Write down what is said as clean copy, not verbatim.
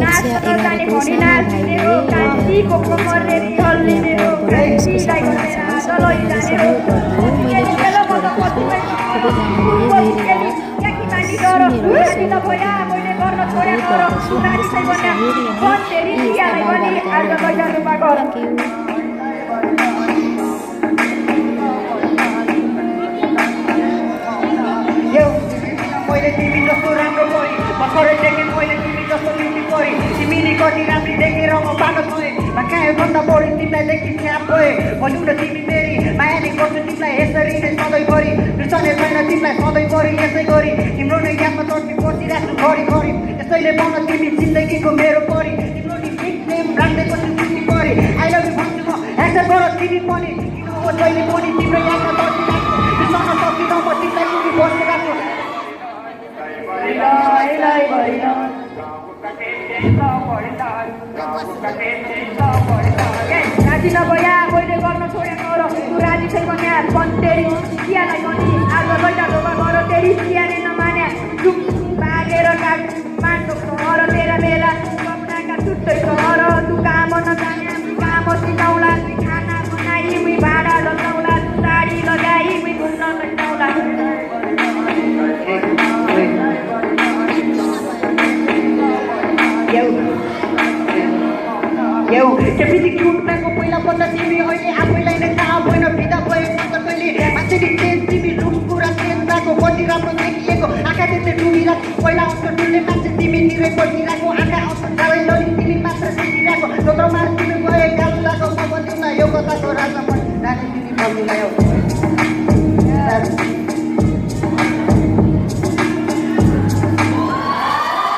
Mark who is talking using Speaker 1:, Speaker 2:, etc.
Speaker 1: नाच्न जाने भनी नाच्ने हो कान्छीको कमरले ठल्लिने हो कान्छीलाई गरेर आजलाई जाने हो केलो मत कतिमै पूर्व केली याकी मानी डर रानी त भया मैले गर्न छोडे तर रानी चाहिँ बन्या बन तेरी दियालाई पनि आज गइजानुमा गर मैले तिमी जस्तो राम्रो परी भर्खरै देखेँ मैले तिमी जस्तो ब्युटी परी तिमीले कति राम्री देखेर म पागल भएँ कहाँभन्दा बढी तिमीलाई देखि त्यहाँ गएँ भनौँ न तिमी मेरी मायाले गर्छु तिमीलाई यसरी नै सधैँभरि बिर्सने छैन तिमीलाई सधैँभरि यसै गरी तिम्रो नै यादमा तर्सी बसिरहेछु घरिघरि यसैले भन तिमी जिन्दगीको मेरो परी तिम्रो नि बिग नेम राख्दैको छु तिमी परी आई लभ यु भन्छु म एक्सेप्ट गर तिमी पनि किन हो जहिले पनि तिम्रो यादमा तर्सिरहेछु बिर्सन सक्दिनँ म तिमीलाई पनि बसिरहेछु राजी नभया मैले गर्न छोडे तर तु राजी छैन यहाँ पन तेरी चियालाई पनि आज गइटा ढोका गर तेरी चियाले नमान्या चुप भागेर काट मान्छो घर तेरा मेरा सपनाका छुट्टै घर तु काम नजान्या काम सिकाउला खाना बनाई मुई भाडा लगाउला साडी लगाई मुई घुम्न लैजाउला केपिटी क्युटको पहिला पत्ता तिमी अहिले आफैलाई नै थाहा भएन फिदा भएको कहिले मान्छेले चेन्ज तिमी लुक पुरा चेन्ज भएको कति राम्रो देखिएको आँखा त्यसले डुबिरहेको पहिला उसको डुल्ने मान्छे तिमी निरै बसिरहेको आँखा आउँछ